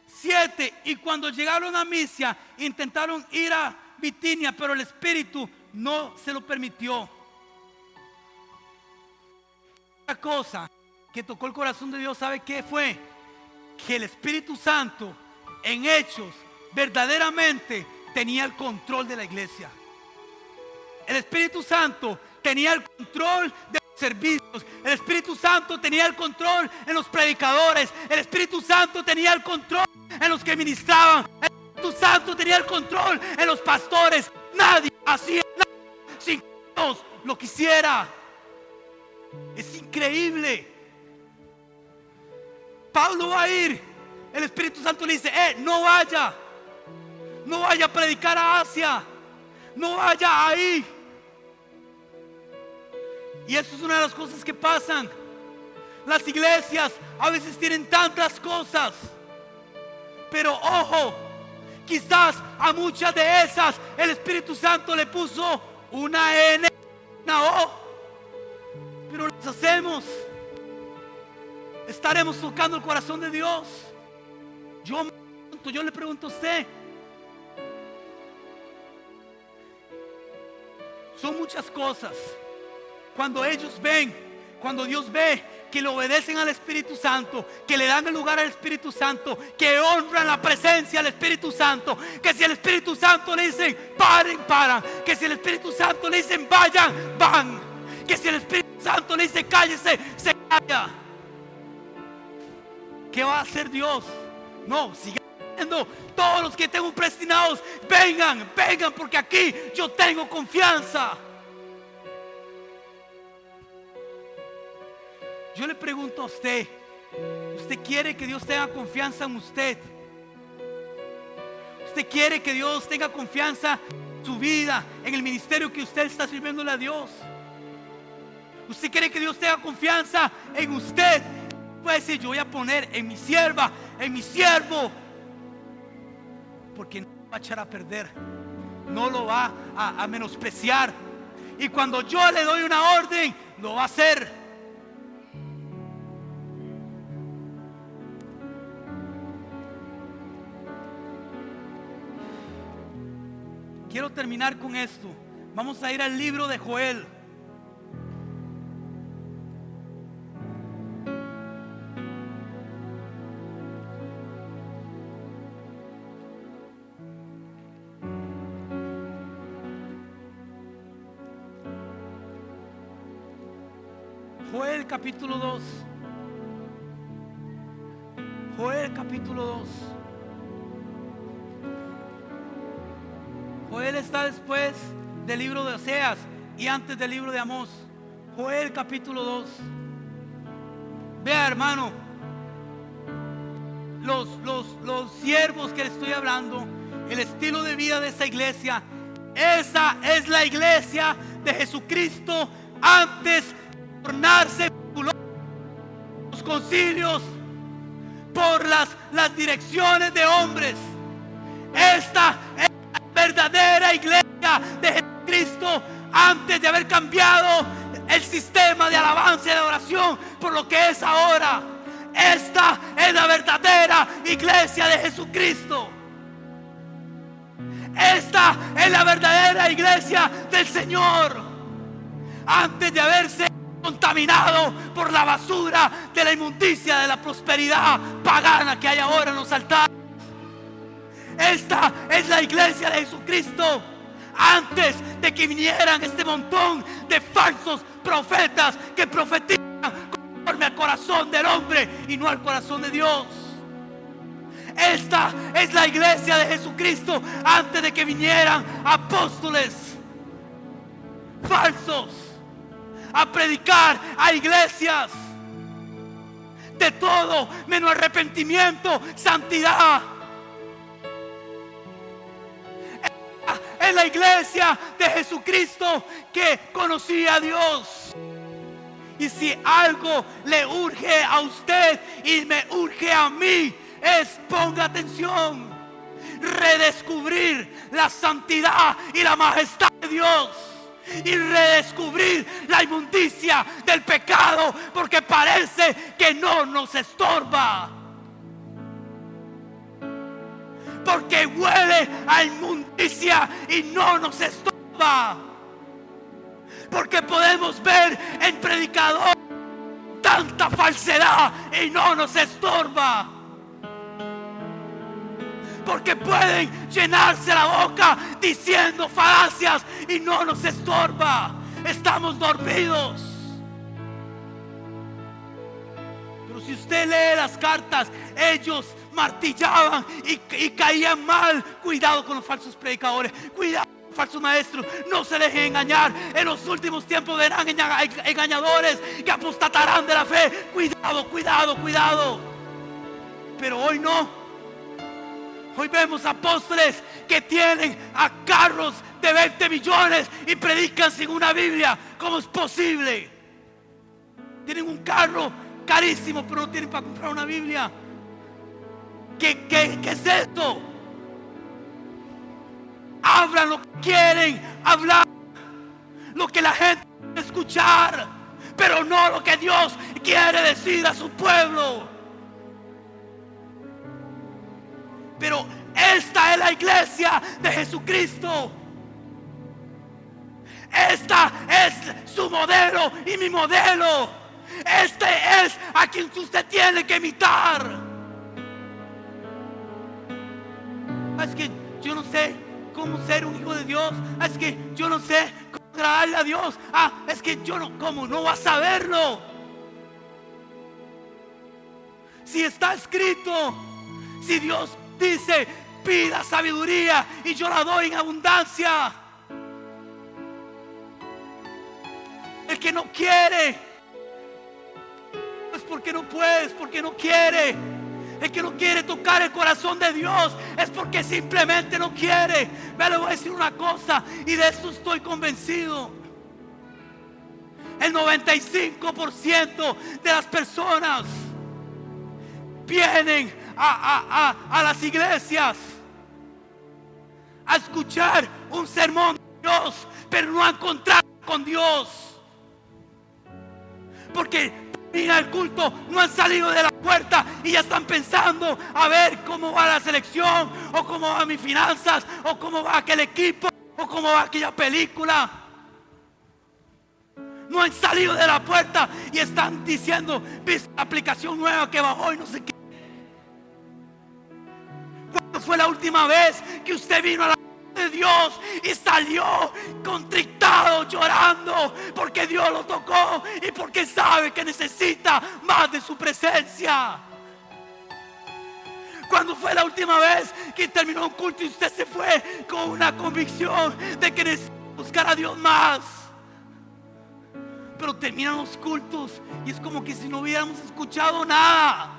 7. Y cuando llegaron a Misia, intentaron ir a Bitinia, pero el Espíritu no se lo permitió. Una cosa que tocó el corazón de Dios, ¿sabe qué fue? Que el Espíritu Santo en Hechos verdaderamente tenía el control de la iglesia. El Espíritu Santo tenía el control de los servicios. El Espíritu Santo tenía el control en los predicadores. El Espíritu Santo tenía el control en los que ministraban. El Espíritu Santo tenía el control en los pastores. Nadie hacía nada sin que Dios lo quisiera. Es increíble. Pablo va a ir. El Espíritu Santo le dice, no vaya a predicar a Asia. No vaya ahí. Y eso es una de las cosas que pasan. Las iglesias a veces tienen tantas cosas, pero ojo, quizás a muchas de esas el Espíritu Santo le puso una N, una O, pero las hacemos. Estaremos tocando el corazón de Dios. Yo le pregunto a usted, son muchas cosas. Cuando ellos ven, cuando Dios ve que le obedecen al Espíritu Santo, que le dan el lugar al Espíritu Santo, que honran la presencia del Espíritu Santo, que si el Espíritu Santo le dicen paren, paran, que si el Espíritu Santo le dicen vayan, van, que si el Espíritu Santo le dice cállese, se calla. ¿Qué va a hacer Dios? No, sigue diciendo, todos los que tengo predestinados, vengan, vengan, porque aquí yo tengo confianza. Yo le pregunto a usted, ¿usted quiere que Dios tenga confianza en usted? ¿Usted quiere que Dios tenga confianza en su vida, en el ministerio que usted está sirviéndole a Dios? ¿Usted quiere que Dios tenga confianza en usted? Puede decir, yo voy a poner en mi sierva, en mi siervo, porque no lo va a echar a perder, no lo va a menospreciar, y cuando yo le doy una orden, lo va a hacer. Quiero terminar con esto. Vamos a ir al libro de Joel. Joel capítulo 2. Joel capítulo 2. Joel está después del libro de Oseas y antes del libro de Amós. Joel capítulo 2. Vea, hermano, los siervos que le estoy hablando, el estilo de vida de esa iglesia, esa es la iglesia de Jesucristo antes de tornarse los concilios por las direcciones de hombres. Esta es la verdadera iglesia de Jesucristo antes de haber cambiado el sistema de alabanza y de oración por lo que es ahora. Esta es la verdadera iglesia de Jesucristo. Esta es la verdadera iglesia del Señor antes de haberse contaminado por la basura de la inmundicia de la prosperidad pagana que hay ahora en los altares. Esta es la iglesia de Jesucristo antes de que vinieran este montón de falsos profetas que profetizan conforme al corazón del hombre y no al corazón de Dios. Esta es la iglesia de Jesucristo antes de que vinieran apóstoles falsos a predicar a iglesias de todo menos arrepentimiento, santidad. Esta es la iglesia de Jesucristo que conocía a Dios. Y si algo le urge a usted y me urge a mí, es, ponga atención, redescubrir la santidad y la majestad de Dios y redescubrir la inmundicia del pecado, porque parece que no nos estorba, porque huele a inmundicia y no nos estorba, porque podemos ver en predicador tanta falsedad y no nos estorba, porque pueden llenarse la boca diciendo falacias y no nos estorba. Estamos dormidos. Pero si usted lee las cartas, ellos martillaban y caían mal. Cuidado con los falsos predicadores, cuidado con los falsos maestros, no se dejen engañar. En los últimos tiempos verán engañadores que apostatarán de la fe. Cuidado, cuidado, cuidado. Pero hoy no. Hoy vemos apóstoles que tienen a carros de 20 millones y predican sin una Biblia. ¿Cómo es posible? Tienen un carro carísimo, pero no tienen para comprar una Biblia. ¿Qué es esto? Hablan lo que quieren hablar, lo que la gente quiere escuchar, pero no lo que Dios quiere decir a su pueblo. Pero esta es la iglesia de Jesucristo. Esta es su modelo y mi modelo. Este es a quien usted tiene que imitar. Es que yo no sé cómo ser un hijo de Dios. Es que yo no sé cómo agradarle a Dios. Es que yo no, ¿cómo no vas a saberlo? Si está escrito, si Dios dice, pida sabiduría y yo la doy en abundancia. El que no quiere es porque no puede, es porque no quiere. El que no quiere tocar el corazón de Dios es porque simplemente no quiere. Me le voy a decir una cosa, y de esto estoy convencido. El 95% de las personas vienen a las iglesias a escuchar un sermón de Dios, pero no a encontrar con Dios. Porque al culto no han salido de la puerta y ya están pensando a ver cómo va la selección, o cómo van mis finanzas, o cómo va aquel equipo, o cómo va aquella película. No han salido de la puerta y están diciendo, ¿viste la aplicación nueva que bajó y no sé qué? ¿Cuándo fue la última vez que usted vino a la de Dios y salió contrictado, llorando, porque Dios lo tocó y porque sabe que necesita más de su presencia? ¿Cuándo fue la última vez que terminó un culto y usted se fue con una convicción de que necesita buscar a Dios más? Pero terminan los cultos y es como que si no hubiéramos escuchado nada,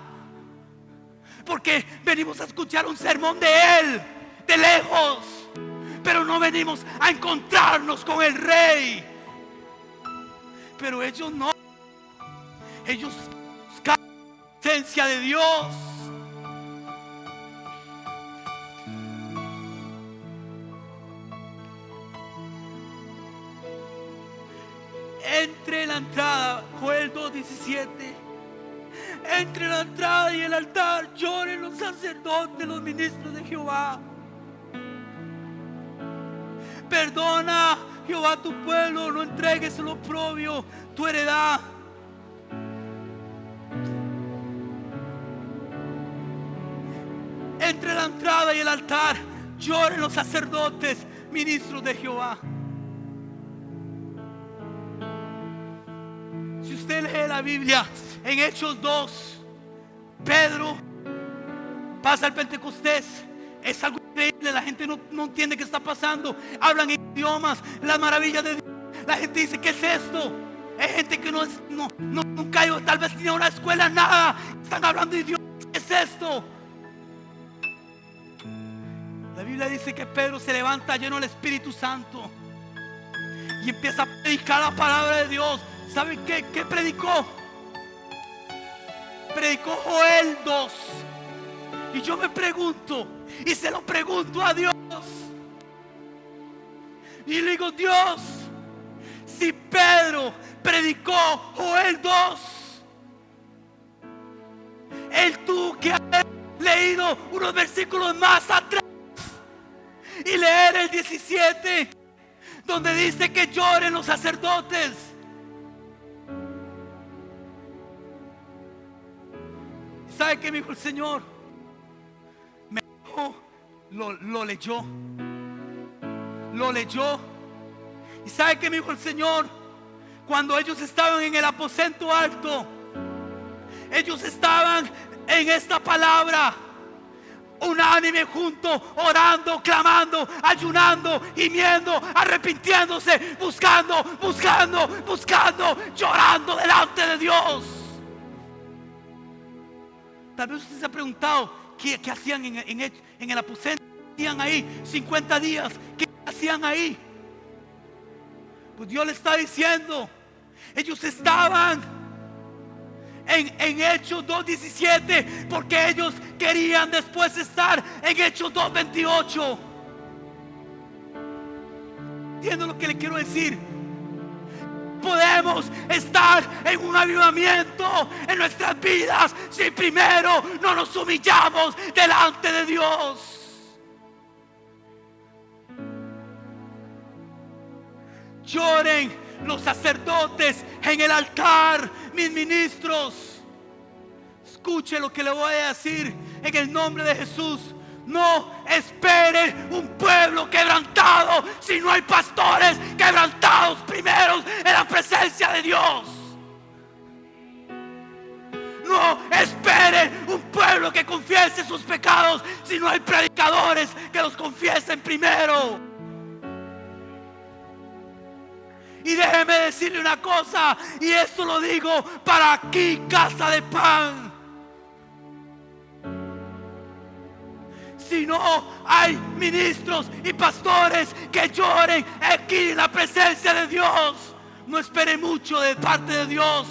porque venimos a escuchar un sermón de Él, de lejos, pero no venimos a encontrarnos con el Rey. Pero ellos no. Ellos buscan la presencia de Dios. Entre la entrada, Joel 2:17. Entre la entrada y el altar lloren los sacerdotes, los ministros de Jehová. Perdona, Jehová, tu pueblo, no entregues el oprobio, tu heredad. Entre la entrada y el altar lloren los sacerdotes, ministros de Jehová. Si usted lee la Biblia en Hechos 2, Pedro pasa el Pentecostés. Es algo increíble, la gente no entiende qué está pasando. Hablan en idiomas, las maravillas de Dios. La gente dice, ¿qué es esto? Hay gente que nunca tal vez tenía una escuela, nada. Están hablando idiomas, ¿qué es esto? La Biblia dice que Pedro se levanta lleno del Espíritu Santo y empieza a predicar la palabra de Dios. ¿Saben qué predicó? Predicó Joel 2. Y yo me pregunto, y se lo pregunto a Dios, y le digo, Dios, si Pedro predicó Joel 2, él tuvo que haber leído unos versículos más atrás y leer el 17, donde dice que lloren los sacerdotes. ¿Sabe qué me dijo el Señor? Lo leyó. ¿Y sabe qué me dijo el Señor? Cuando ellos estaban en el aposento alto, ellos estaban en esta palabra, unánime juntos, orando, clamando, ayunando, gimiendo, arrepintiéndose, buscando, llorando delante de Dios. Tal vez usted se ha preguntado, ¿qué hacían en el aposento? ¿Qué hacían ahí 50 días? ¿Qué hacían ahí? Pues Dios le está diciendo, ellos estaban en Hechos 2:17 porque ellos querían después estar en Hechos 2:28. ¿Entienden lo que le quiero decir? Podemos estar en un avivamiento en nuestras vidas si primero no nos humillamos delante de Dios. Lloren los sacerdotes en el altar, mis ministros. Escuche lo que le voy a decir en el nombre de Jesús. No espere un pueblo quebrantado si no hay pastores quebrantados primeros en la presencia de Dios. No espere un pueblo que confiese sus pecados si no hay predicadores que los confiesen primero. Y déjeme decirle una cosa, y esto lo digo para aquí, Casa de Pan. Si no hay ministros y pastores que lloren aquí en la presencia de Dios, no espere mucho de parte de Dios.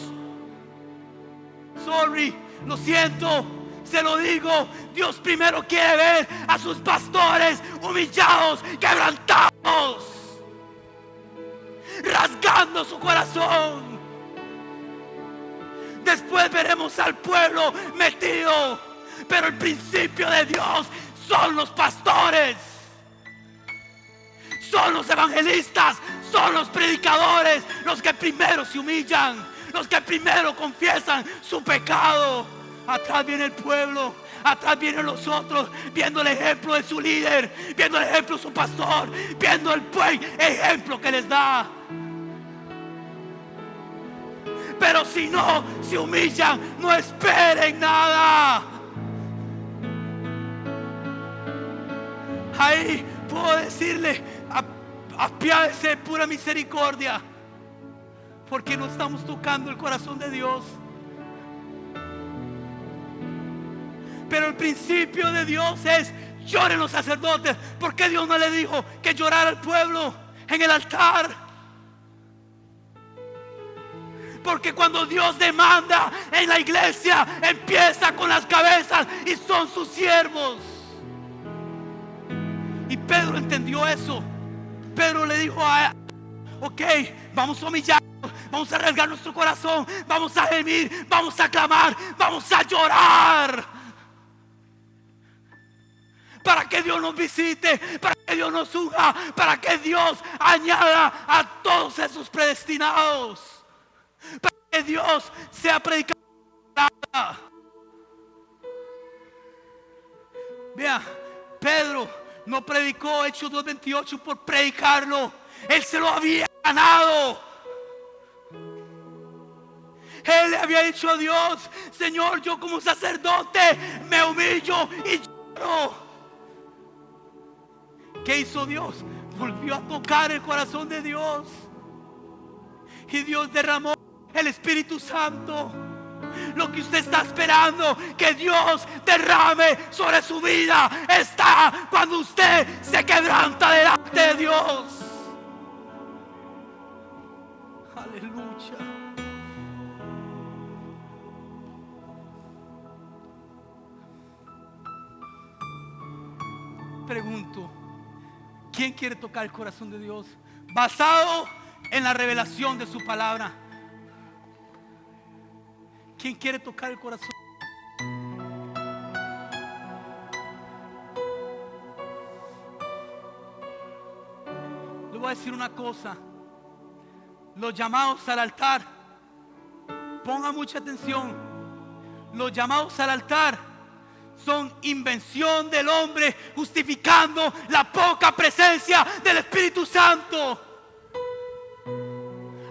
Sorry, lo siento, se lo digo. Dios primero quiere ver a sus pastores humillados, quebrantados, rasgando su corazón. Después veremos al pueblo metido, pero el principio de Dios son los pastores, son los evangelistas, son los predicadores, los que primero se humillan, los que primero confiesan su pecado. Atrás viene el pueblo, atrás vienen los otros, viendo el ejemplo de su líder, viendo el ejemplo de su pastor, viendo el buen ejemplo que les da. Pero si no se humillan, no esperen nada. Ahí puedo decirle, apiádese de pura misericordia, porque no estamos tocando el corazón de Dios. Pero el principio de Dios es: lloren los sacerdotes. ¿Por qué Dios no le dijo que llorara al pueblo en el altar? Porque cuando Dios demanda en la iglesia, empieza con las cabezas y son sus siervos. Y Pedro entendió eso. Pedro le dijo ok, vamos a humillarnos, vamos a arriesgar nuestro corazón, vamos a gemir, vamos a clamar, vamos a llorar, para que Dios nos visite, para que Dios nos unja, para que Dios añada a todos esos predestinados, para que Dios sea predicado. Vea, Pedro no predicó Hechos 2:28 por predicarlo. Él se lo había ganado. Él le había dicho a Dios: Señor, yo como sacerdote me humillo y lloro. ¿Qué hizo Dios? Volvió a tocar el corazón de Dios, y Dios derramó el Espíritu Santo. Lo que usted está esperando que Dios derrame sobre su vida está cuando usted se quebranta delante de Dios. Aleluya. Pregunto, ¿quién quiere tocar el corazón de Dios basado en la revelación de su palabra? ¿Quién quiere tocar el corazón? Le voy a decir una cosa. Los llamados al altar, ponga mucha atención. Los llamados al altar son invención del hombre, justificando la poca presencia del Espíritu Santo.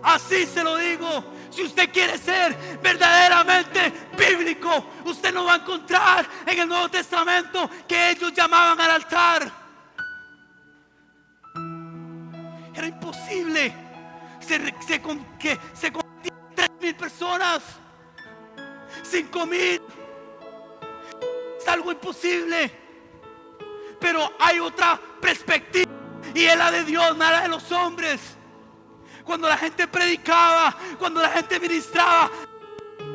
Así se lo digo. Si usted quiere ser verdaderamente bíblico, usted no va a encontrar en el Nuevo Testamento que ellos llamaban al altar. Era imposible que se convirtieran 3,000 personas, 5,000. Es algo imposible. Pero hay otra perspectiva, y es la de Dios, no la de los hombres. Cuando la gente predicaba, cuando la gente ministraba,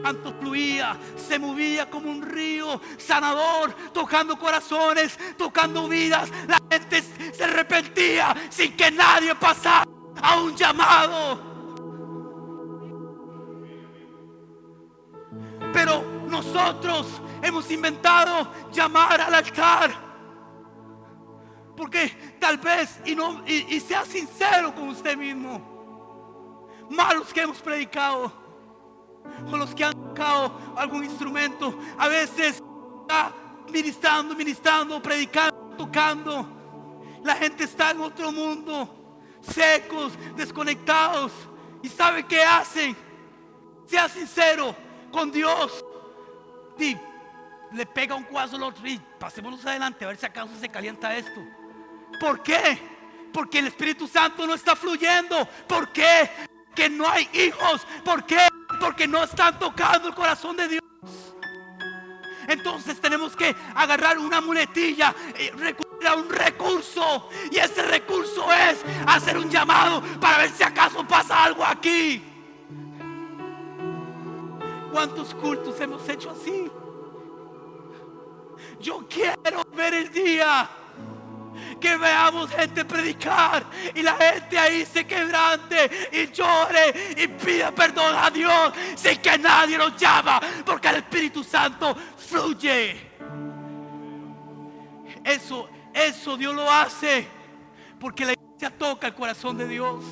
tanto fluía, se movía como un río sanador, tocando corazones, tocando vidas. La gente se arrepentía sin que nadie pasara a un llamado. Pero nosotros hemos inventado llamar al altar, porque tal vez, y sea sincero con usted mismo, malos que hemos predicado, o los que han tocado algún instrumento, a veces ministrando, predicando, tocando, la gente está en otro mundo, secos, desconectados. ¿Y sabe qué hacen? Sea sincero con Dios y le pega un cuazo al otro y pasémonos adelante a ver si acaso se calienta esto. ¿Por qué? Porque el Espíritu Santo no está fluyendo. ¿Por qué? Que no hay hijos. ¿Por qué? Porque no están tocando el corazón de Dios. Entonces tenemos que agarrar una muletilla y recurrir a un recurso. Y ese recurso es hacer un llamado para ver si acaso pasa algo aquí. ¿Cuántos cultos hemos hecho así? Yo quiero ver el día que veamos gente predicar y la gente ahí se quebrante y llore y pida perdón a Dios sin que nadie los llama, porque el Espíritu Santo fluye. Eso Dios lo hace porque la iglesia toca el corazón de Dios.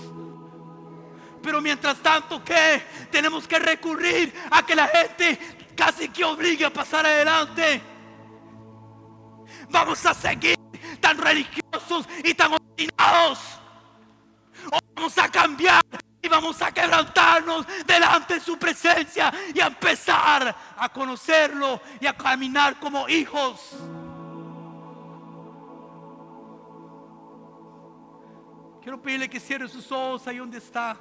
Pero mientras tanto, ¿qué? Tenemos que recurrir a que la gente casi que obligue a pasar adelante. Vamos a seguir tan religiosos y tan obstinados, o vamos a cambiar y vamos a quebrantarnos delante de su presencia y a empezar a conocerlo y a caminar como hijos. Quiero pedirle que cierre sus ojos ahí donde está.